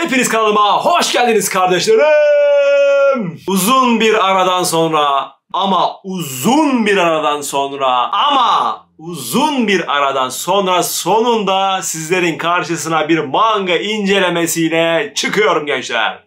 Hepiniz kanalıma hoş geldiniz kardeşlerim. Uzun bir aradan sonra sonunda sizlerin karşısına bir manga incelemesiyle çıkıyorum gençler.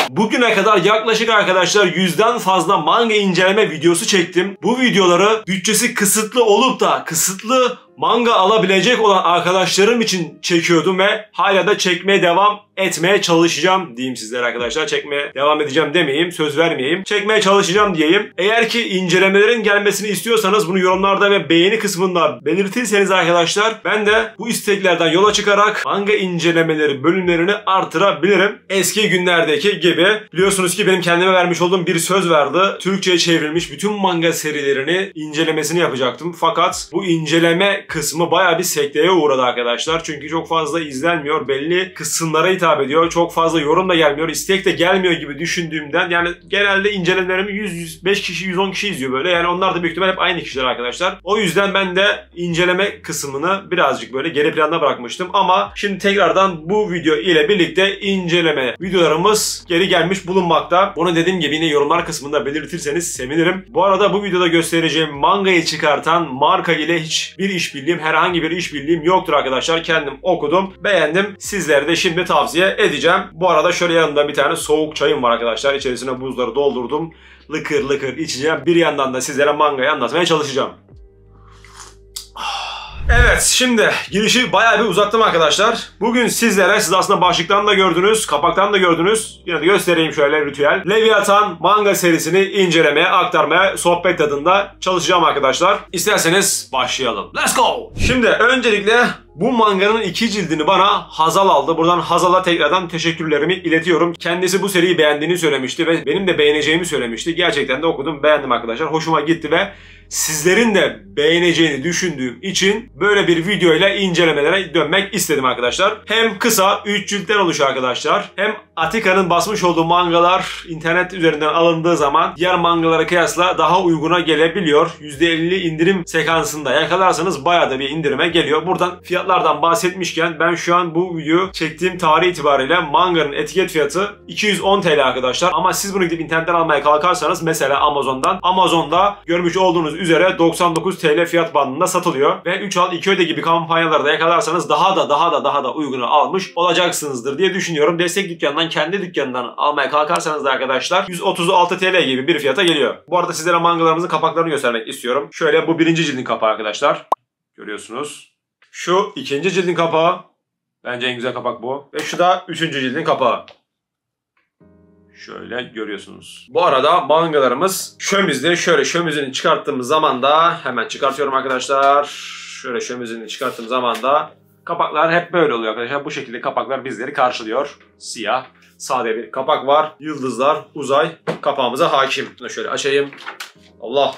Bugüne kadar yaklaşık arkadaşlar 100'den fazla manga inceleme videosu çektim. Bu videoları bütçesi kısıtlı olup da kısıtlı manga alabilecek olan arkadaşlarım için çekiyordum ve hala da çekmeye devam etmeye çalışacağım diyeyim sizlere arkadaşlar. Çekmeye devam edeceğim demeyeyim, söz vermeyeyim. Çekmeye çalışacağım diyeyim. Eğer ki incelemelerin gelmesini istiyorsanız bunu yorumlarda ve beğeni kısmında belirtirseniz arkadaşlar ben de bu isteklerden yola çıkarak manga incelemeleri bölümlerini artırabilirim. Eski günlerdeki gibi biliyorsunuz ki benim kendime vermiş olduğum bir söz vardı. Türkçe'ye çevrilmiş bütün manga serilerini incelemesini yapacaktım. Fakat bu inceleme kısmı bayağı bir sekteye uğradı arkadaşlar. Çünkü çok fazla izlenmiyor. Belli kısımlara hitap ediyor. Çok fazla yorum da gelmiyor. İstek de gelmiyor gibi düşündüğümden. Yani genelde incelemelerimi 105 kişi, 110 kişi izliyor böyle. Yani onlar da büyük ihtimal hep aynı kişiler arkadaşlar. O yüzden ben de inceleme kısmını birazcık böyle geri planda bırakmıştım. Ama şimdi tekrardan bu video ile birlikte inceleme videolarımız geri gelmiş bulunmakta. Bunu dediğim gibi yine yorumlar kısmında belirtirseniz sevinirim. Bu arada bu videoda göstereceğim mangayı çıkartan marka ile hiçbir işbirliğim, herhangi bir işbirliğim yoktur arkadaşlar. Kendim okudum, beğendim. Sizlere de şimdi tavsiye edeceğim. Bu arada şöyle yanında bir tane soğuk çayım var arkadaşlar. İçerisine buzları doldurdum. Lıkır lıkır içeceğim. Bir yandan da sizlere mangayı anlatmaya çalışacağım. Evet, şimdi girişi bayağı bir uzattım arkadaşlar. Bugün sizlere, siz aslında başlıktan da gördünüz, kapaktan da gördünüz. Yine de göstereyim şöyle ritüel. Leviathan manga serisini incelemeye, aktarmaya, sohbet tadında çalışacağım arkadaşlar. İsterseniz başlayalım. Let's go! Şimdi öncelikle bu manganın 2 cildini bana Hazal aldı. Buradan Hazal'a tekrardan teşekkürlerimi iletiyorum. Kendisi bu seriyi beğendiğini söylemişti ve benim de beğeneceğimi söylemişti. Gerçekten de okudum, beğendim arkadaşlar. Hoşuma gitti ve sizlerin de beğeneceğini düşündüğüm için böyle bir videoyla incelemelere dönmek istedim arkadaşlar. Hem kısa 3 ciltten oluşuyor arkadaşlar. Hem Atika'nın basmış olduğu mangalar internet üzerinden alındığı zaman diğer mangalara kıyasla daha uyguna gelebiliyor. %50 indirim sekansında yakalarsanız bayağı da bir indirime geliyor. Buradan fiyatlardan bahsetmişken ben şu an bu videoyu çektiğim tarih itibariyle manganın etiket fiyatı 210 TL arkadaşlar. Ama siz bunu gidip internetten almaya kalkarsanız mesela Amazon'da görmüş olduğunuz üzere 99 TL fiyat bandında satılıyor. Ve 3 al 2 öde gibi kampanyalarda yakalarsanız daha da uyguna almış olacaksınızdır diye düşünüyorum. Destek dükkanından, kendi dükkanından almaya kalkarsanız da arkadaşlar 136 TL gibi bir fiyata geliyor. Bu arada sizlere mangalarımızın kapaklarını göstermek istiyorum. Şöyle bu 1. cildin kapağı arkadaşlar. Görüyorsunuz. Şu 2. cildin kapağı. Bence en güzel kapak bu. Ve şu da 3. cildin kapağı. Şöyle görüyorsunuz. Bu arada mangalarımız şömizli. Şöyle şömizini çıkarttığımız zaman da hemen çıkartıyorum arkadaşlar. Şöyle şömizini çıkarttığım zaman da kapaklar hep böyle oluyor arkadaşlar. Bu şekilde kapaklar bizleri karşılıyor. Siyah, sade bir kapak var. Yıldızlar, uzay kapağımıza hakim. Bunu şöyle açayım. Allah.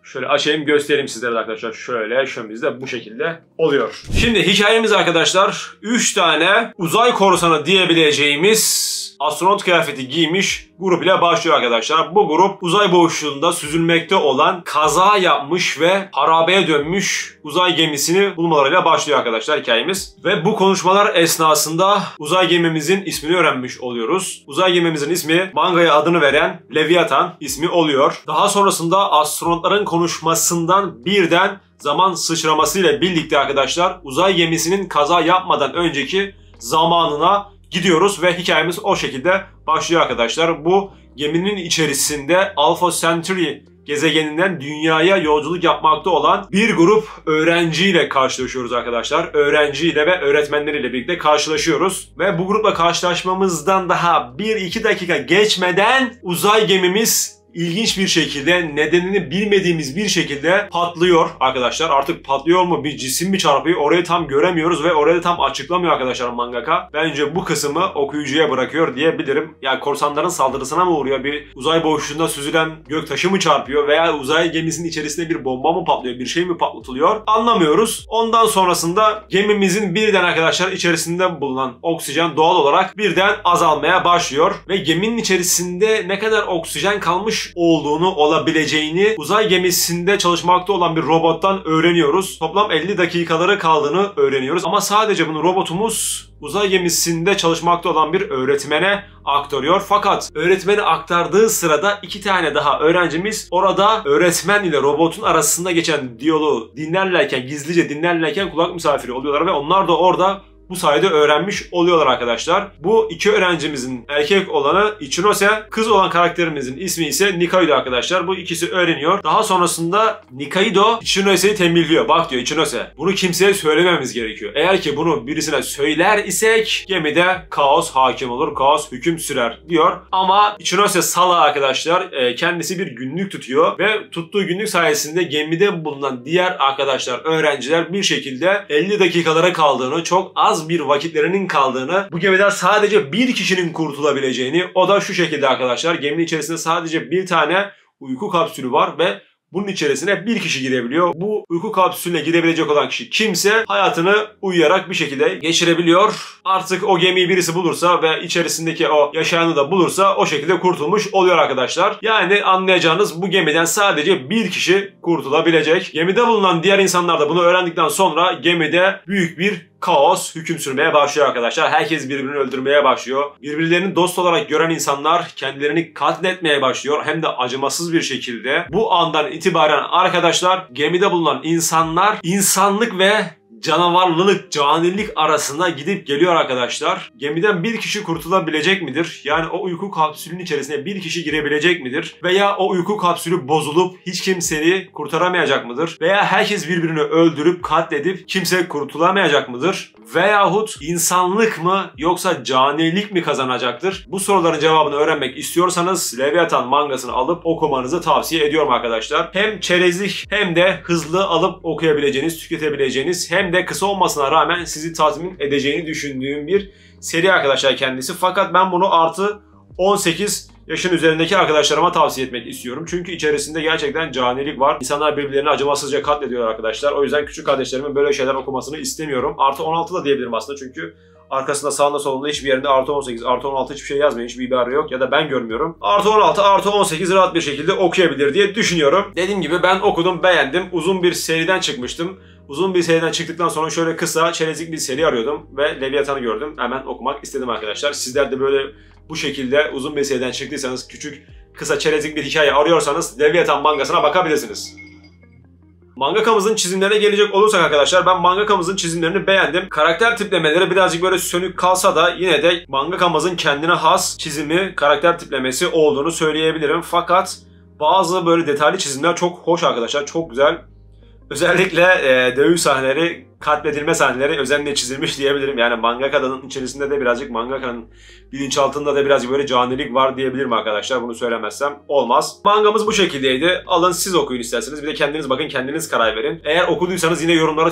Şöyle açayım, göstereyim sizlere de arkadaşlar. Şöyle şömizde bu şekilde oluyor. Şimdi hikayemiz arkadaşlar 3 tane uzay korsanı diyebileceğimiz astronot kıyafeti giymiş grup ile başlıyor arkadaşlar. Bu grup uzay boşluğunda süzülmekte olan, kaza yapmış ve harabeye dönmüş uzay gemisini bulmalarıyla başlıyor arkadaşlar hikayemiz. Ve bu konuşmalar esnasında uzay gemimizin ismini öğrenmiş oluyoruz. Uzay gemimizin ismi mangaya adını veren Leviathan ismi oluyor. Daha sonrasında astronotların konuşmasından birden zaman sıçramasıyla birlikte arkadaşlar uzay gemisinin kaza yapmadan önceki zamanına gidiyoruz ve hikayemiz o şekilde başlıyor arkadaşlar. Bu geminin içerisinde Alpha Centauri gezegeninden dünyaya yolculuk yapmakta olan bir grup öğrenciyle karşılaşıyoruz arkadaşlar. Öğrenciyle ve öğretmenleriyle birlikte karşılaşıyoruz. Ve bu grupla karşılaşmamızdan daha 1-2 dakika geçmeden uzay gemimiz ilginç bir şekilde, nedenini bilmediğimiz bir şekilde patlıyor arkadaşlar. Artık patlıyor mu, bir cisim mi çarpıyor, orayı tam göremiyoruz ve orayı tam açıklamıyor arkadaşlar mangaka. Bence bu kısmı okuyucuya bırakıyor diyebilirim. Yani korsanların saldırısına mı uğruyor, bir uzay boşluğunda süzülen göktaşı mı çarpıyor veya uzay gemisinin içerisinde bir bomba mı patlıyor, bir şey mi patlatılıyor anlamıyoruz. Ondan sonrasında gemimizin birden arkadaşlar içerisinde bulunan oksijen doğal olarak birden azalmaya başlıyor ve geminin içerisinde ne kadar oksijen kalmış olduğunu, olabileceğini uzay gemisinde çalışmakta olan bir robottan öğreniyoruz. Toplam 50 dakikaları kaldığını öğreniyoruz. Ama sadece bunu robotumuz uzay gemisinde çalışmakta olan bir öğretmene aktarıyor. Fakat öğretmeni aktardığı sırada 2 tane daha öğrencimiz orada öğretmen ile robotun arasında geçen diyaloğu dinlerlerken, gizlice dinlerlerken kulak misafiri oluyorlar ve onlar da orada bu sayede öğrenmiş oluyorlar arkadaşlar. Bu 2 öğrencimizin erkek olanı Ichinose, kız olan karakterimizin ismi ise Nikaido arkadaşlar. Bu ikisi öğreniyor. Daha sonrasında Nikaido Ichinose'yi tembihliyor. Bak diyor Ichinose, bunu kimseye söylememiz gerekiyor. Eğer ki bunu birisine söyler isek gemide kaos hakim olur, kaos hüküm sürer diyor. Ama Ichinose sala arkadaşlar, kendisi bir günlük tutuyor ve tuttuğu günlük sayesinde gemide bulunan diğer arkadaşlar, öğrenciler bir şekilde 50 dakikalara kaldığını, çok az bir vakitlerinin kaldığını, bu gemiden sadece bir kişinin kurtulabileceğini, o da şu şekilde arkadaşlar, geminin içerisinde sadece bir tane uyku kapsülü var ve bunun içerisine bir kişi girebiliyor. Bu uyku kapsülüne girebilecek olan kişi kimse hayatını uyuyarak bir şekilde geçirebiliyor. Artık o gemiyi birisi bulursa ve içerisindeki o yaşayanı da bulursa o şekilde kurtulmuş oluyor arkadaşlar. Yani anlayacağınız bu gemiden sadece bir kişi kurtulabilecek. Gemide bulunan diğer insanlar da bunu öğrendikten sonra gemide büyük bir kaos hüküm sürmeye başlıyor arkadaşlar. Herkes birbirini öldürmeye başlıyor. Birbirlerini dost olarak gören insanlar kendilerini katletmeye başlıyor. Hem de acımasız bir şekilde. Bu andan itibaren arkadaşlar gemide bulunan insanlar insanlık ve canavarlılık, canilik arasında gidip geliyor arkadaşlar. Gemiden bir kişi kurtulabilecek midir? Yani o uyku kapsülünün içerisine bir kişi girebilecek midir? Veya o uyku kapsülü bozulup hiç kimseyi kurtaramayacak mıdır? Veya herkes birbirini öldürüp katledip kimse kurtulamayacak mıdır? Veyahut insanlık mı yoksa canilik mi kazanacaktır? Bu soruların cevabını öğrenmek istiyorsanız Leviathan mangasını alıp okumanızı tavsiye ediyorum arkadaşlar. Hem çerezlik hem de hızlı alıp okuyabileceğiniz, tüketebileceğiniz, hem de kısa olmasına rağmen sizi tatmin edeceğini düşündüğüm bir seri arkadaşlar kendisi. Fakat ben bunu artı 18 yaşın üzerindeki arkadaşlarıma tavsiye etmek istiyorum. Çünkü içerisinde gerçekten canilik var. İnsanlar birbirlerini acımasızca katlediyor arkadaşlar. O yüzden küçük kardeşlerimin böyle şeyler okumasını istemiyorum. Artı 16 da diyebilirim aslında, çünkü arkasında sağında solunda hiçbir yerinde artı 18, artı 16 hiçbir şey yazmıyor. Hiçbir ibare yok ya da ben görmüyorum. Artı 16, artı 18 rahat bir şekilde okuyabilir diye düşünüyorum. Dediğim gibi ben okudum, beğendim. Uzun bir seriden çıkmıştım. Uzun bir seriden çıktıktan sonra şöyle kısa, çerezlik bir seri arıyordum ve Leviathan'ı gördüm. Hemen okumak istedim arkadaşlar. Sizler de böyle bu şekilde uzun bir seriden çıktıysanız, küçük, kısa, çerezlik bir hikaye arıyorsanız Leviathan mangasına bakabilirsiniz. Mangakamızın çizimlerine gelecek olursak arkadaşlar, ben mangakamızın çizimlerini beğendim. Karakter tiplemeleri birazcık böyle sönük kalsa da yine de mangakamızın kendine has çizimi, karakter tiplemesi olduğunu söyleyebilirim. Fakat bazı böyle detaylı çizimler çok hoş arkadaşlar, çok güzel. Özellikle dövüş sahneleri, katledilme sahneleri özenle çizilmiş diyebilirim. Yani mangaka'nın içerisinde de birazcık, mangaka'nın bilinçaltında da birazcık böyle canilik var diyebilirim arkadaşlar. Bunu söylemezsem olmaz. Mangamız bu şekildeydi. Alın siz okuyun isterseniz. Bir de kendiniz bakın, kendiniz karar verin. Eğer okuduysanız yine yorumlara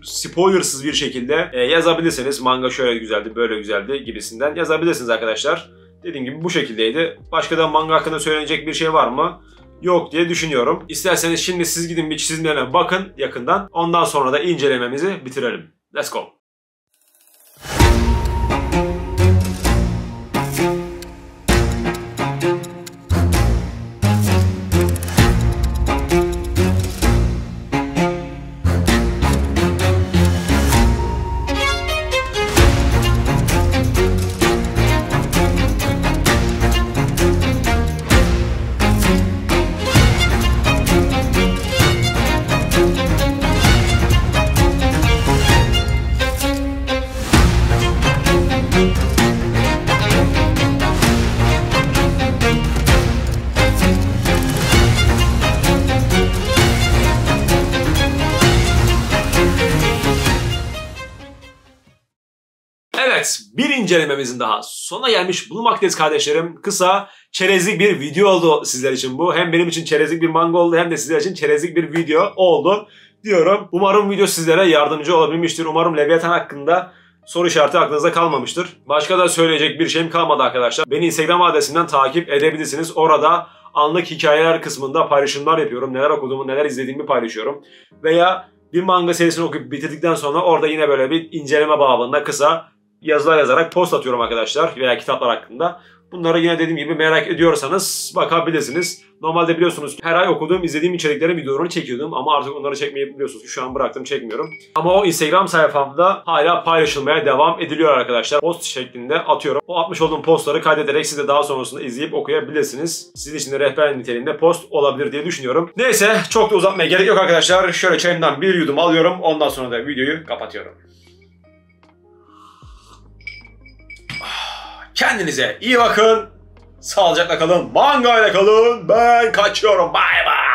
spoilersız bir şekilde yazabilirsiniz. Manga şöyle güzeldi, böyle güzeldi gibisinden yazabilirsiniz arkadaşlar. Dediğim gibi bu şekildeydi. Başka da manga hakkında söylenecek bir şey var mı? Yok diye düşünüyorum. İsterseniz şimdi siz gidin bir çizimlerine bakın yakından. Ondan sonra da incelememizi bitirelim. Let's go. Evet, bir incelememizin daha sonuna gelmiş bulunmaktayız kardeşlerim. Kısa, çerezlik bir video oldu sizler için bu. Hem benim için çerezlik bir manga oldu, hem de sizler için çerezlik bir video oldu diyorum. Umarım video sizlere yardımcı olabilmiştir. Umarım Leviathan hakkında soru işareti aklınızda kalmamıştır. Başka da söyleyecek bir şeyim kalmadı arkadaşlar. Beni Instagram adresimden takip edebilirsiniz. Orada anlık hikayeler kısmında paylaşımlar yapıyorum. Neler okuduğumu, neler izlediğimi paylaşıyorum. Veya bir manga serisini okuyup bitirdikten sonra orada yine böyle bir inceleme babında kısa yazılar yazarak post atıyorum arkadaşlar, veya kitaplar hakkında. Bunları yine dediğim gibi merak ediyorsanız bakabilirsiniz. Normalde biliyorsunuz her ay okuduğum, izlediğim içeriklerin videolarını çekiyordum ama artık onları çekmeyi biliyorsunuz. Şu an bıraktım, çekmiyorum. Ama o Instagram sayfamda hala paylaşılmaya devam ediliyor arkadaşlar. Post şeklinde atıyorum. O atmış olduğum postları kaydederek siz de daha sonrasında izleyip okuyabilirsiniz. Sizin için de rehber niteliğinde post olabilir diye düşünüyorum. Neyse, çok da uzatmaya gerek yok arkadaşlar. Şöyle çayımdan bir yudum alıyorum. Ondan sonra da videoyu kapatıyorum. Kendinize iyi bakın. Sağlıcakla kalın. Manga ile kalın. Ben kaçıyorum. Bay bay.